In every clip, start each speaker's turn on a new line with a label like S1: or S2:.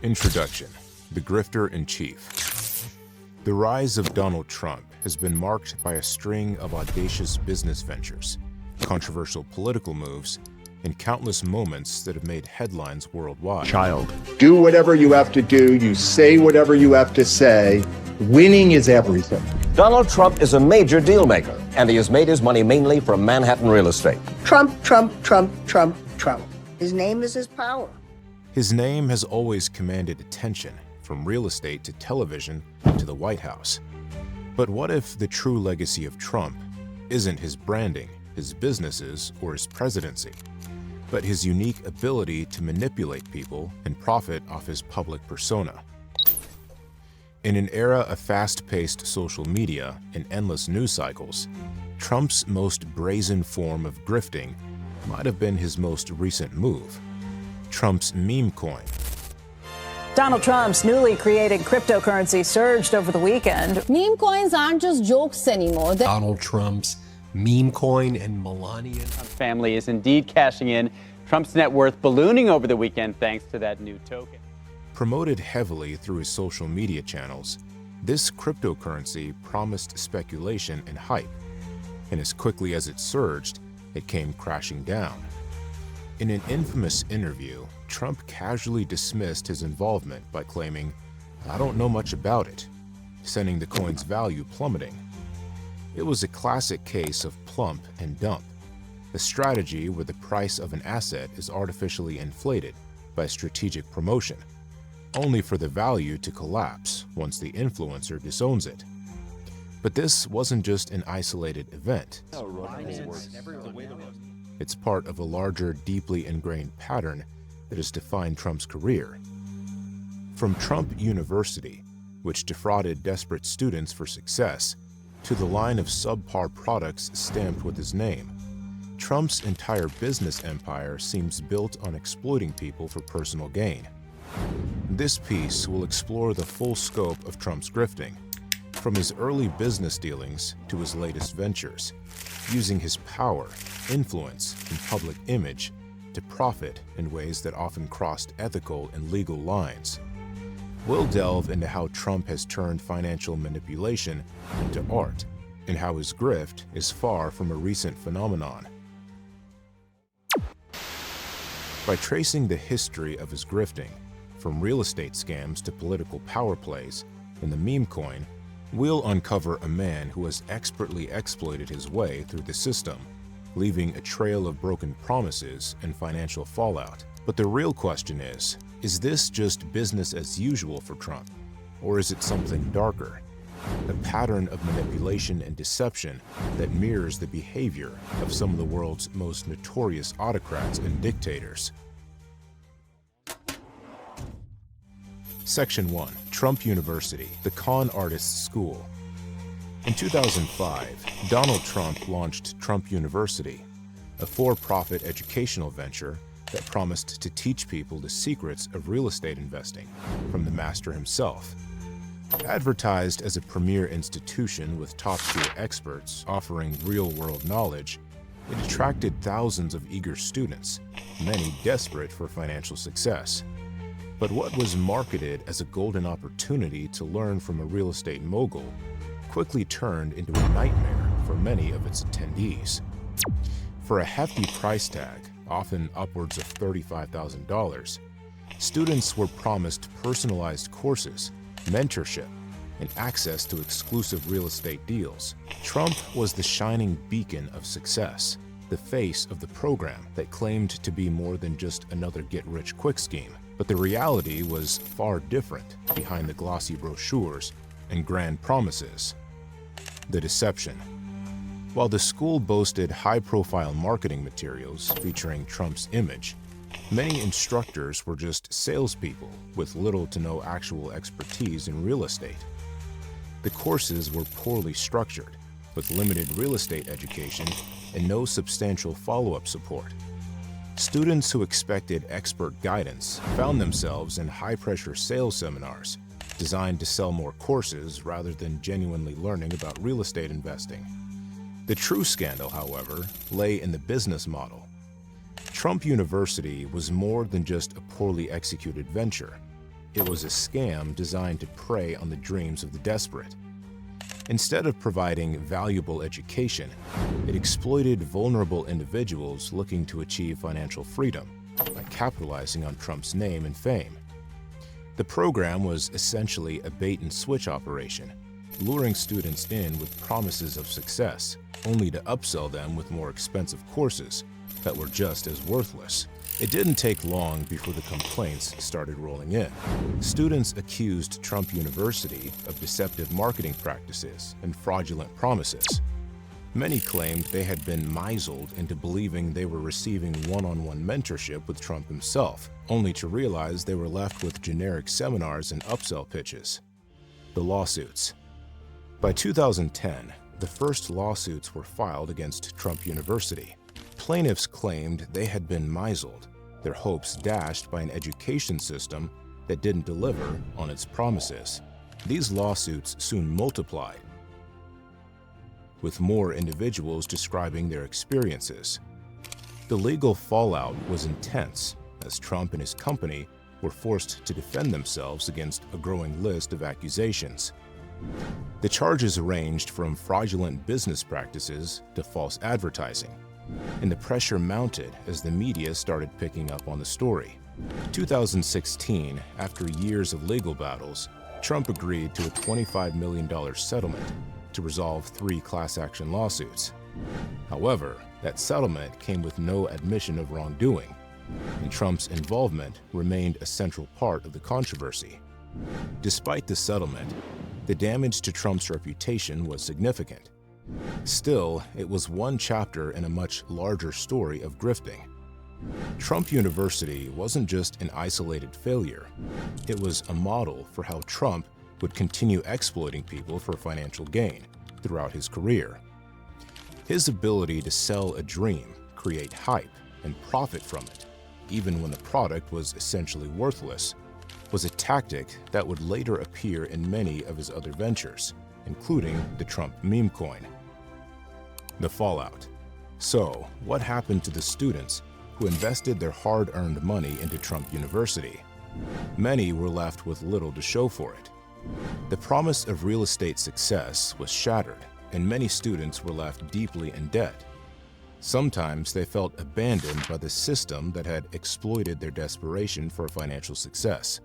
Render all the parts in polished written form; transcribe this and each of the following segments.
S1: Introduction: The Grifter-in-Chief. The rise of Donald Trump has been marked by a string of audacious business ventures, controversial political moves, and countless moments that have made headlines worldwide.
S2: Do whatever you have to do. You say whatever you have to say. Winning is everything.
S3: Donald Trump is a major deal maker, and he has made his money mainly from Manhattan real estate.
S4: Trump, Trump, Trump, Trump, Trump. His name is his power.
S1: His name has always commanded attention, from real estate to television to the White House. But what if the true legacy of Trump isn't his branding, his businesses, or his presidency, but his unique ability to manipulate people and profit off his public persona? In an era of fast-paced social media and endless news cycles, Trump's most brazen form of grifting might have been his most recent move: Trump's meme coin.
S5: Donald Trump's newly created cryptocurrency surged over the weekend.
S6: Meme coins aren't just jokes anymore.
S7: Donald Trump's meme coin and Melania.
S8: Trump's family is indeed cashing in. Trump's net worth ballooning over the weekend thanks to that new token.
S1: Promoted heavily through his social media channels, this cryptocurrency promised speculation and hype, and as quickly as it surged, it came crashing down. In an infamous interview, Trump casually dismissed his involvement by claiming, "I don't know much about it," sending the coin's value plummeting. It was a classic case of plump and dump, a strategy where the price of an asset is artificially inflated by strategic promotion, only for the value to collapse once the influencer disowns it. But this wasn't just an isolated event. It's part of a larger, deeply ingrained pattern that has defined Trump's career. From Trump University, which defrauded desperate students for success, to the line of subpar products stamped with his name, Trump's entire business empire seems built on exploiting people for personal gain. This piece will explore the full scope of Trump's grifting, from his early business dealings to his latest ventures, using his power, influence, and public image to profit in ways that often crossed ethical and legal lines. We'll delve into how Trump has turned financial manipulation into art, and how his grift is far from a recent phenomenon. By tracing the history of his grifting, from real estate scams to political power plays and the meme coin, we'll uncover a man who has expertly exploited his way through the system, leaving a trail of broken promises and financial fallout. But the real question is this just business as usual for Trump? Or is it something darker? A pattern of manipulation and deception that mirrors the behavior of some of the world's most notorious autocrats and dictators. Section 1. Trump University, the con artist's school. In 2005, Donald Trump launched Trump University, a for-profit educational venture that promised to teach people the secrets of real estate investing from the master himself. Advertised as a premier institution with top-tier experts offering real-world knowledge, it attracted thousands of eager students, many desperate for financial success. But what was marketed as a golden opportunity to learn from a real estate mogul quickly turned into a nightmare for many of its attendees. For a hefty price tag, often upwards of $35,000, students were promised personalized courses, mentorship, and access to exclusive real estate deals. Trump was the shining beacon of success, the face of the program that claimed to be more than just another get-rich-quick scheme. But the reality was far different behind the glossy brochures and grand promises. The deception. While the school boasted high-profile marketing materials featuring Trump's image, many instructors were just salespeople with little to no actual expertise in real estate. The courses were poorly structured, with limited real estate education and no substantial follow-up support. Students who expected expert guidance found themselves in high-pressure sales seminars designed to sell more courses rather than genuinely learning about real estate investing. The true scandal, however, lay in the business model. Trump University was more than just a poorly executed venture. It was a scam designed to prey on the dreams of the desperate. Instead of providing valuable education, it exploited vulnerable individuals looking to achieve financial freedom by capitalizing on Trump's name and fame. The program was essentially a bait-and-switch operation, luring students in with promises of success, only to upsell them with more expensive courses that were just as worthless. It didn't take long before the complaints started rolling in. Students accused Trump University of deceptive marketing practices and fraudulent promises. Many claimed they had been misled into believing they were receiving one-on-one mentorship with Trump himself, only to realize they were left with generic seminars and upsell pitches. The lawsuits. By 2010, the first lawsuits were filed against Trump University. Plaintiffs claimed they had been misled, their hopes dashed by an education system that didn't deliver on its promises. These lawsuits soon multiplied, with more individuals describing their experiences. The legal fallout was intense, as Trump and his company were forced to defend themselves against a growing list of accusations. The charges ranged from fraudulent business practices to false advertising, and the pressure mounted as the media started picking up on the story. In 2016, after years of legal battles, Trump agreed to a $25 million settlement to resolve 3 class action lawsuits. However, that settlement came with no admission of wrongdoing, and Trump's involvement remained a central part of the controversy. Despite the settlement, the damage to Trump's reputation was significant. Still, it was one chapter in a much larger story of grifting. Trump University wasn't just an isolated failure. It was a model for how Trump would continue exploiting people for financial gain throughout his career. His ability to sell a dream, create hype, and profit from it, even when the product was essentially worthless, was a tactic that would later appear in many of his other ventures, including the Trump meme coin. The fallout. So, what happened to the students who invested their hard-earned money into Trump University? Many were left with little to show for it. The promise of real estate success was shattered, and many students were left deeply in debt. Sometimes they felt abandoned by the system that had exploited their desperation for financial success.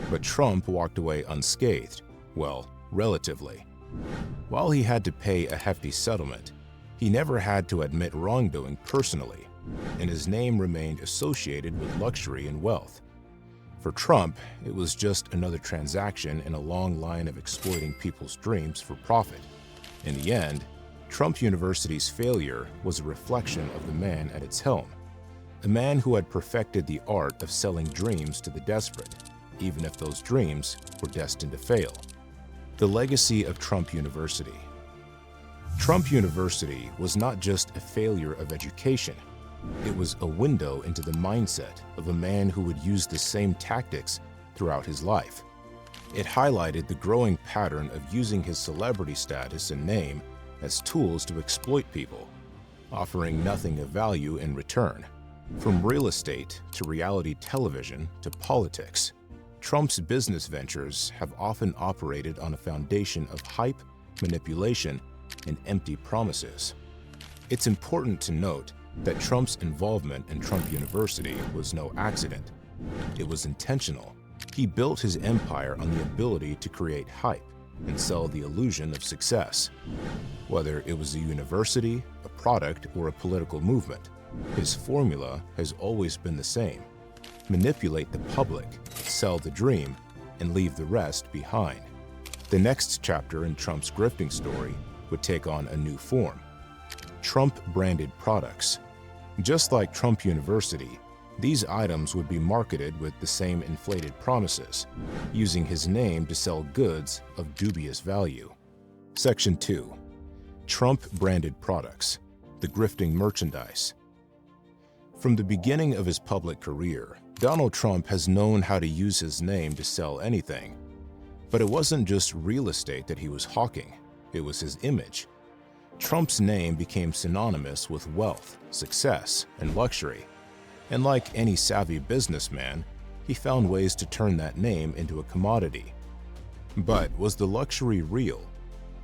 S1: But Trump walked away unscathed, well, relatively. While he had to pay a hefty settlement, he never had to admit wrongdoing personally, and his name remained associated with luxury and wealth. For Trump, it was just another transaction in a long line of exploiting people's dreams for profit. In the end, Trump University's failure was a reflection of the man at its helm, a man who had perfected the art of selling dreams to the desperate, even if those dreams were destined to fail. The legacy of Trump University. Trump University was not just a failure of education. It was a window into the mindset of a man who would use the same tactics throughout his life. It highlighted the growing pattern of using his celebrity status and name as tools to exploit people, offering nothing of value in return. From real estate to reality television to politics, Trump's business ventures have often operated on a foundation of hype, manipulation, and empty promises. It's important to note that Trump's involvement in Trump University was no accident. It was intentional. He built his empire on the ability to create hype and sell the illusion of success. Whether it was a university, a product, or a political movement, his formula has always been the same: manipulate the public, sell the dream, and leave the rest behind. The next chapter in Trump's grifting story would take on a new form: Trump-branded products. Just like Trump University, these items would be marketed with the same inflated promises, using his name to sell goods of dubious value. Section 2. Trump-branded products, the grifting merchandise. From the beginning of his public career, Donald Trump has known how to use his name to sell anything. But it wasn't just real estate that he was hawking, it was his image. Trump's name became synonymous with wealth, success, and luxury. And like any savvy businessman, he found ways to turn that name into a commodity. But was the luxury real?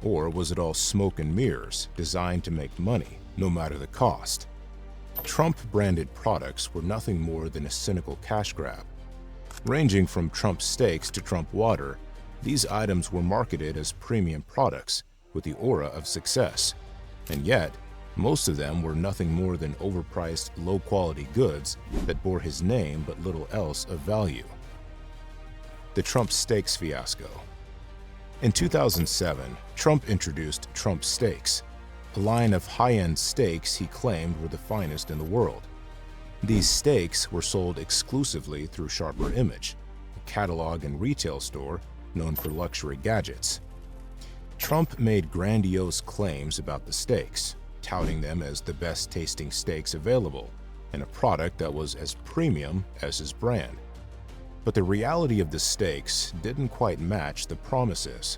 S1: Or was it all smoke and mirrors designed to make money, no matter the cost? Trump-branded products were nothing more than a cynical cash grab. Ranging from Trump steaks to Trump water, these items were marketed as premium products with the aura of success. And yet, most of them were nothing more than overpriced, low-quality goods that bore his name but little else of value. The Trump steaks fiasco. In 2007, Trump introduced Trump Steaks, a line of high-end steaks he claimed were the finest in the world. These steaks were sold exclusively through Sharper Image, a catalog and retail store known for luxury gadgets. Trump made grandiose claims about the steaks, touting them as the best-tasting steaks available and a product that was as premium as his brand. But the reality of the steaks didn't quite match the promises.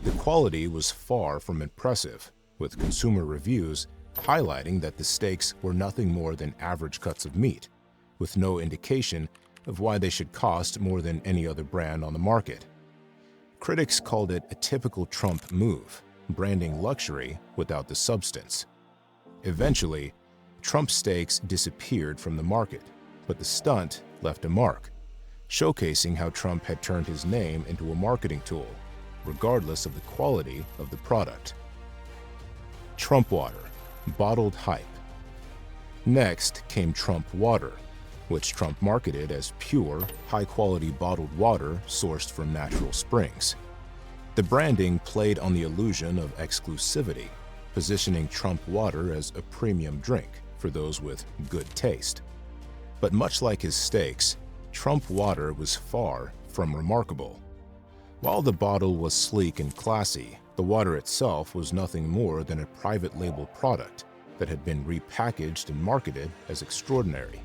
S1: The quality was far from impressive, with consumer reviews highlighting that the steaks were nothing more than average cuts of meat, with no indication of why they should cost more than any other brand on the market. Critics called it a typical Trump move, branding luxury without the substance. Eventually, Trump steaks disappeared from the market, but the stunt left a mark, showcasing how Trump had turned his name into a marketing tool, regardless of the quality of the product. Trump water, bottled hype. Next came Trump water, which Trump marketed as pure, high-quality bottled water sourced from natural springs. The branding played on the illusion of exclusivity, positioning Trump water as a premium drink for those with good taste. But much like his steaks, Trump water was far from remarkable. While the bottle was sleek and classy, the water itself was nothing more than a private label product that had been repackaged and marketed as extraordinary.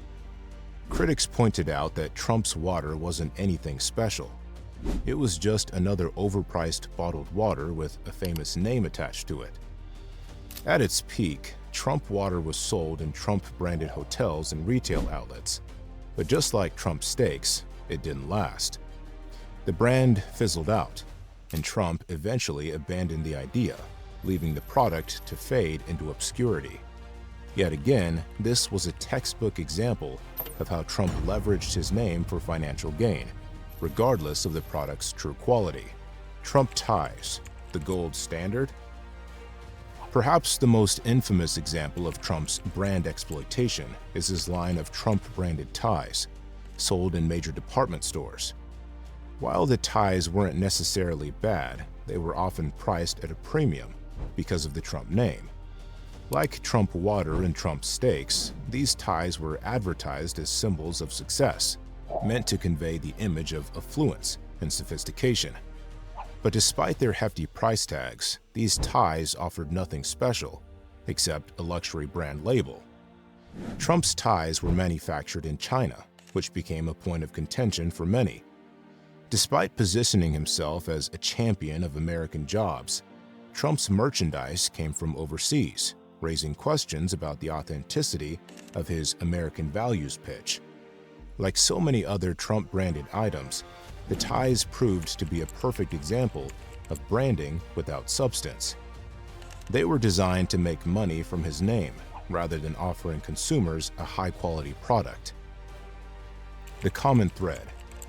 S1: Critics pointed out that Trump's water wasn't anything special. It was just another overpriced bottled water with a famous name attached to it. At its peak, Trump water was sold in Trump-branded hotels and retail outlets. But just like Trump steaks, it didn't last. The brand fizzled out, and Trump eventually abandoned the idea, leaving the product to fade into obscurity. Yet again, this was a textbook example of how Trump leveraged his name for financial gain, regardless of the product's true quality. Trump ties, the gold standard? Perhaps the most infamous example of Trump's brand exploitation is his line of Trump-branded ties, sold in major department stores. While the ties weren't necessarily bad, they were often priced at a premium because of the Trump name. Like Trump water and Trump steaks, these ties were advertised as symbols of success, meant to convey the image of affluence and sophistication. But despite their hefty price tags, these ties offered nothing special except a luxury brand label. Trump's ties were manufactured in China, which became a point of contention for many. Despite positioning himself as a champion of American jobs, Trump's merchandise came from overseas, raising questions about the authenticity of his American values pitch. Like so many other Trump-branded items, the ties proved to be a perfect example of branding without substance. They were designed to make money from his name, rather than offering consumers a high-quality product. The common thread: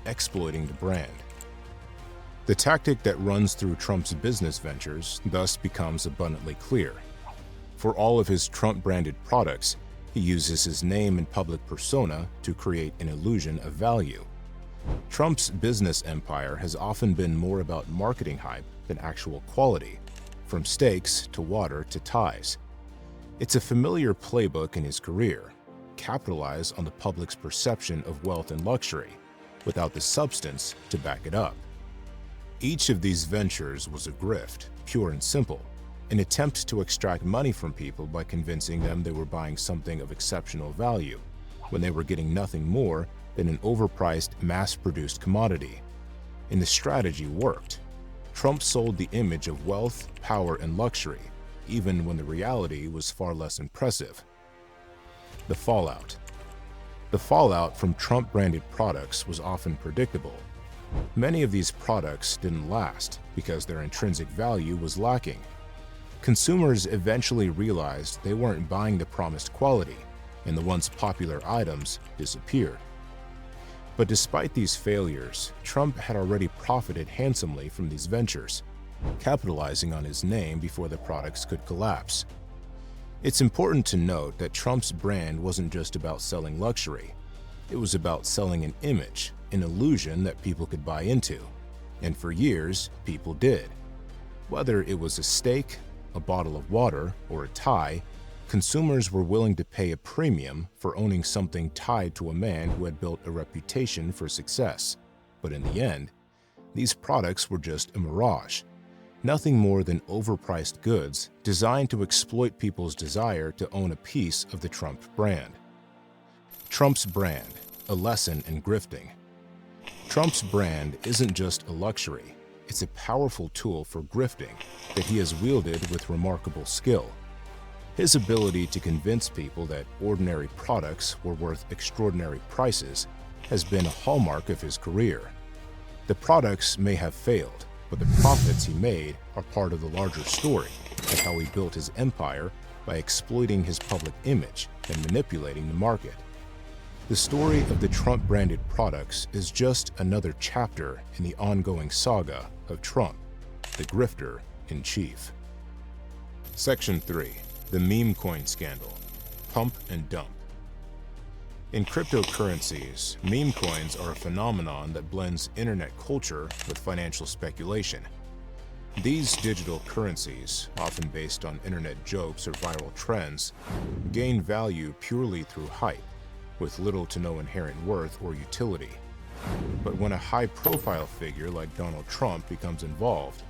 S1: exploiting the brand. The tactic that runs through Trump's business ventures thus becomes abundantly clear. For all of his Trump-branded products, he uses his name and public persona to create an illusion of value. Trump's business empire has often been more about marketing hype than actual quality, from steaks to water to ties. It's a familiar playbook in his career: capitalize on the public's perception of wealth and luxury, without the substance to back it up. Each of these ventures was a grift, pure and simple, an attempt to extract money from people by convincing them they were buying something of exceptional value, when they were getting nothing more than an overpriced, mass-produced commodity. And the strategy worked. Trump sold the image of wealth, power, and luxury, even when the reality was far less impressive. The fallout. The The fallout from Trump-branded products was often predictable. Many of these products didn't last because their intrinsic value was lacking. Consumers eventually realized they weren't buying the promised quality, and the once popular items disappeared. But despite these failures, Trump had already profited handsomely from these ventures, capitalizing on his name before the products could collapse. It's important to note that Trump's brand wasn't just about selling luxury. It was about selling an image, an illusion that people could buy into. And for years, people did. Whether it was a steak, a bottle of water, or a tie, consumers were willing to pay a premium for owning something tied to a man who had built a reputation for success. But in the end, these products were just a mirage, nothing more than overpriced goods designed to exploit people's desire to own a piece of the Trump brand. Trump's brand, a lesson in grifting. Trump's brand isn't just a luxury, it's a powerful tool for grifting that he has wielded with remarkable skill. His ability to convince people that ordinary products were worth extraordinary prices has been a hallmark of his career. The products may have failed, but the profits he made are part of the larger story of how he built his empire by exploiting his public image and manipulating the market. The story of the Trump-branded products is just another chapter in the ongoing saga of Trump, the grifter in chief. Section 3. The meme coin scandal. Pump and dump. In cryptocurrencies, meme coins are a phenomenon that blends internet culture with financial speculation. These digital currencies, often based on internet jokes or viral trends, gain value purely through hype, with little to no inherent worth or utility. But when a high-profile figure like Donald Trump becomes involved,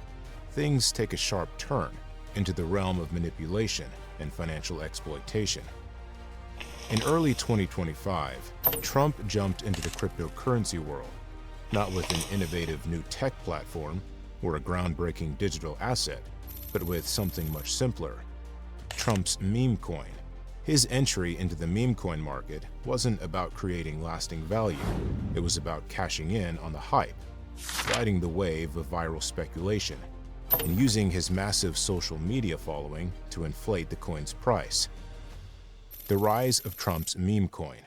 S1: things take a sharp turn into the realm of manipulation and financial exploitation. In early 2025, Trump jumped into the cryptocurrency world, not with an innovative new tech platform or a groundbreaking digital asset, but with something much simpler: Trump's meme coin. His entry into the meme coin market wasn't about creating lasting value. It was about cashing in on the hype, riding the wave of viral speculation, and using his massive social media following to inflate the coin's price. The rise of Trump's meme coin.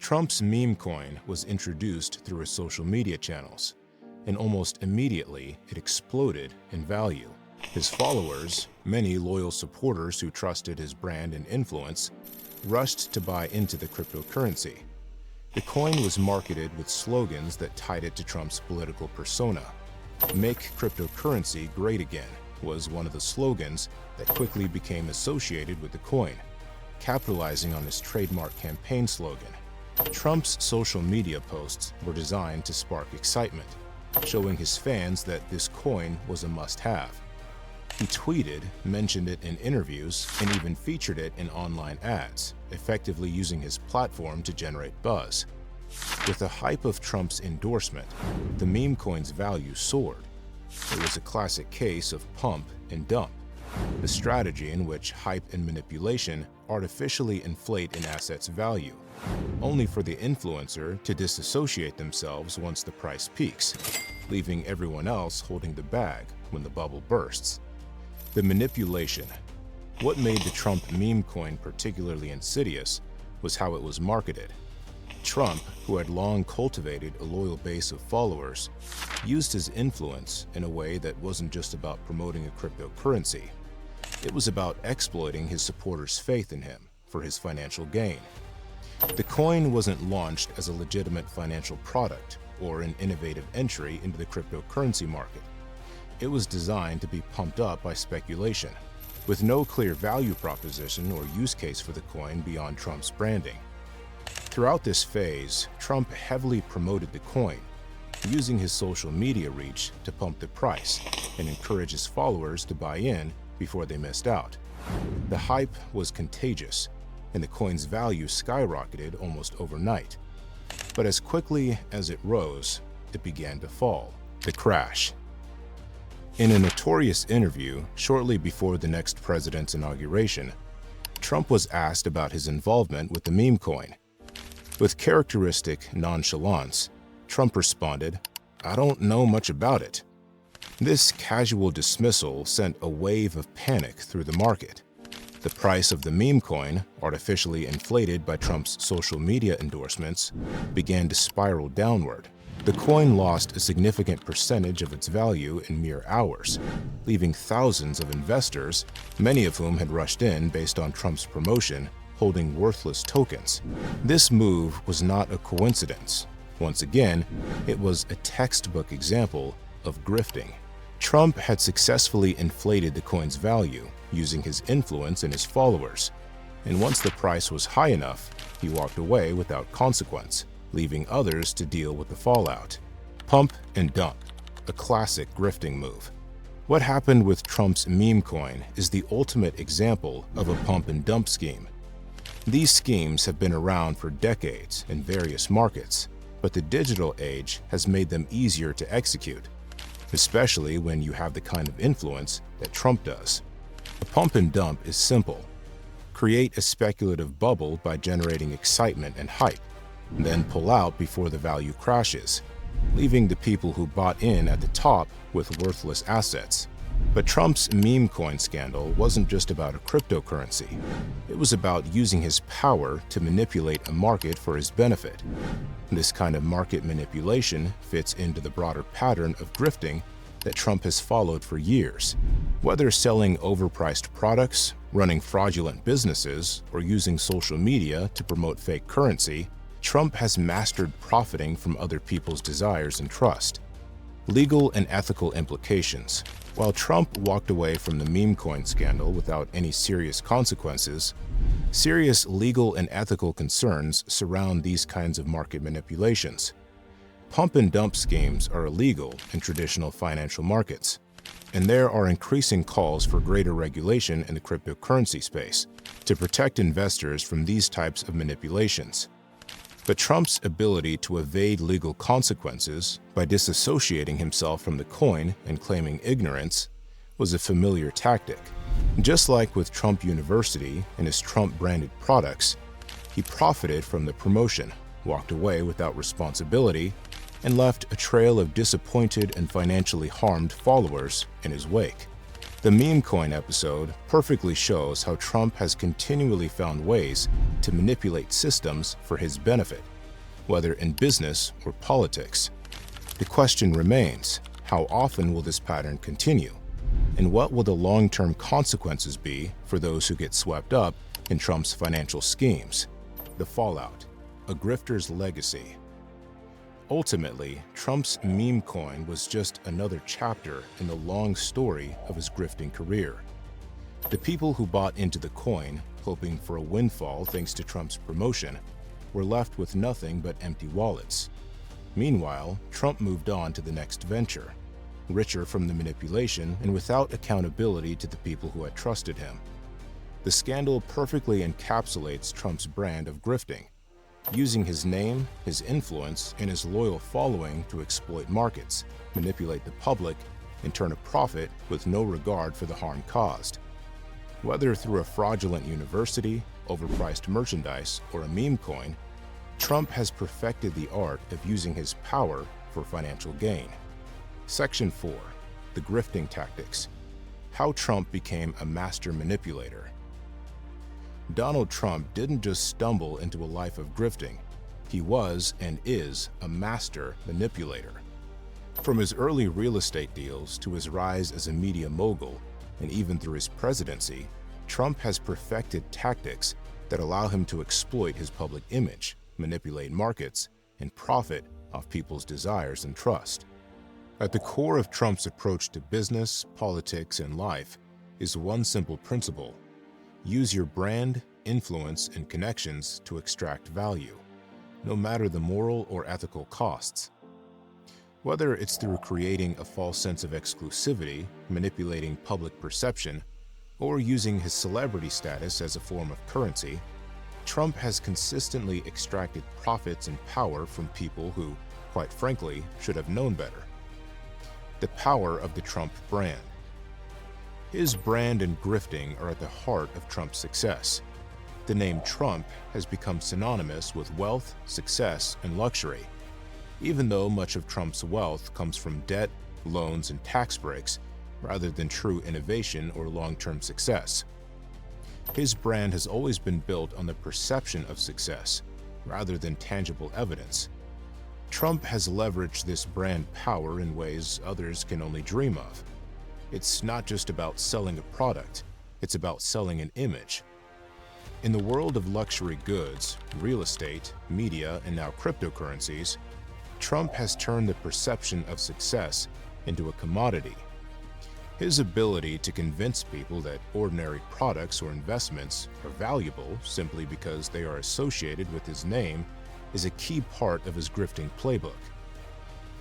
S1: Trump's meme coin was introduced through his social media channels, and almost immediately it exploded in value. His followers, many loyal supporters who trusted his brand and influence, rushed to buy into the cryptocurrency. The coin was marketed with slogans that tied it to Trump's political persona. "Make cryptocurrency great again" was one of the slogans that quickly became associated with the coin, capitalizing on his trademark campaign slogan. Trump's social media posts were designed to spark excitement, showing his fans that this coin was a must-have. He tweeted, mentioned it in interviews, and even featured it in online ads, effectively using his platform to generate buzz. With the hype of Trump's endorsement, the meme coin's value soared. It was a classic case of pump and dump, a strategy in which hype and manipulation artificially inflate an asset's value, only for the influencer to disassociate themselves once the price peaks, leaving everyone else holding the bag when the bubble bursts. The manipulation. What made the Trump meme coin particularly insidious was how it was marketed. Trump, who had long cultivated a loyal base of followers, used his influence in a way that wasn't just about promoting a cryptocurrency. It was about exploiting his supporters' faith in him for his financial gain. The coin wasn't launched as a legitimate financial product or an innovative entry into the cryptocurrency market. It was designed to be pumped up by speculation, with no clear value proposition or use case for the coin beyond Trump's branding. Throughout this phase, Trump heavily promoted the coin, using his social media reach to pump the price and encourage his followers to buy in before they missed out. The hype was contagious, and the coin's value skyrocketed almost overnight. But as quickly as it rose, it began to fall. The crash. In a notorious interview shortly before the next president's inauguration, Trump was asked about his involvement with the meme coin. With characteristic nonchalance, Trump responded, "I don't know much about it." This casual dismissal sent a wave of panic through the market. The price of the meme coin, artificially inflated by Trump's social media endorsements, began to spiral downward. The coin lost a significant percentage of its value in mere hours, leaving thousands of investors, many of whom had rushed in based on Trump's promotion, holding worthless tokens. This move was not a coincidence. Once again, it was a textbook example of grifting. Trump had successfully inflated the coin's value using his influence and his followers, and once the price was high enough, he walked away without consequence, leaving others to deal with the fallout. Pump and dump, a classic grifting move. What happened with Trump's meme coin is the ultimate example of a pump and dump scheme. These schemes have been around for decades in various markets, but the digital age has made them easier to execute, especially when you have the kind of influence that Trump does. A pump and dump is simple. Create a speculative bubble by generating excitement and hype, then pull out before the value crashes, leaving the people who bought in at the top with worthless assets. But Trump's meme coin scandal wasn't just about a cryptocurrency. It was about using his power to manipulate a market for his benefit. This kind of market manipulation fits into the broader pattern of grifting that Trump has followed for years. Whether selling overpriced products, running fraudulent businesses, or using social media to promote fake currency, Trump has mastered profiting from other people's desires and trust. Legal and ethical implications. While Trump walked away from the meme coin scandal without any serious consequences, serious legal and ethical concerns surround these kinds of market manipulations. Pump and dump schemes are illegal in traditional financial markets, and there are increasing calls for greater regulation in the cryptocurrency space to protect investors from these types of manipulations. But Trump's ability to evade legal consequences by disassociating himself from the coin and claiming ignorance was a familiar tactic. Just like with Trump University and his Trump-branded products, he profited from the promotion, walked away without responsibility, and left a trail of disappointed and financially harmed followers in his wake. The meme coin episode perfectly shows how Trump has continually found ways to manipulate systems for his benefit, whether in business or politics. The question remains, how often will this pattern continue? And what will the long-term consequences be for those who get swept up in Trump's financial schemes? The fallout, a grifter's legacy. Ultimately, Trump's meme coin was just another chapter in the long story of his grifting career. The people who bought into the coin, hoping for a windfall thanks to Trump's promotion, were left with nothing but empty wallets. Meanwhile, Trump moved on to the next venture, richer from the manipulation and without accountability to the people who had trusted him. The scandal perfectly encapsulates Trump's brand of grifting, using his name, his influence, and his loyal following to exploit markets, manipulate the public, and turn a profit with no regard for the harm caused. Whether through a fraudulent university, overpriced merchandise, or a meme coin, Trump has perfected the art of using his power for financial gain. Section 4. The Grifting Tactics. How Trump became a master manipulator. Donald Trump didn't just stumble into a life of grifting. He was and is a master manipulator. From his early real estate deals to his rise as a media mogul, and even through his presidency, Trump has perfected tactics that allow him to exploit his public image, manipulate markets, and profit off people's desires and trust. At the core of Trump's approach to business, politics, and life is one simple principle: use your brand, influence, and connections to extract value, no matter the moral or ethical costs. Whether it's through creating a false sense of exclusivity, manipulating public perception, or using his celebrity status as a form of currency, Trump has consistently extracted profits and power from people who, quite frankly, should have known better. the power of the Trump brand. His brand and grifting are at the heart of Trump's success. The name Trump has become synonymous with wealth, success, and luxury. Even though much of Trump's wealth comes from debt, loans, and tax breaks, rather than true innovation or long-term success. His brand has always been built on the perception of success, rather than tangible evidence. Trump has leveraged this brand power in ways others can only dream of. It's not just about selling a product, it's about selling an image. In the world of luxury goods, real estate, media, and now cryptocurrencies, Trump has turned the perception of success into a commodity. His ability to convince people that ordinary products or investments are valuable simply because they are associated with his name is a key part of his grifting playbook.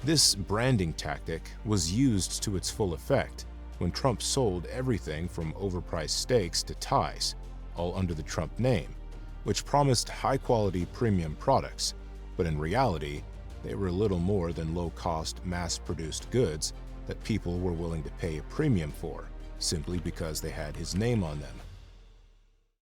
S1: This branding tactic was used to its full effect when Trump sold everything from overpriced steaks to ties, all under the Trump name, which promised high-quality premium products, but in reality, they were little more than low-cost, mass-produced goods that people were willing to pay a premium for, simply because they had his name on them.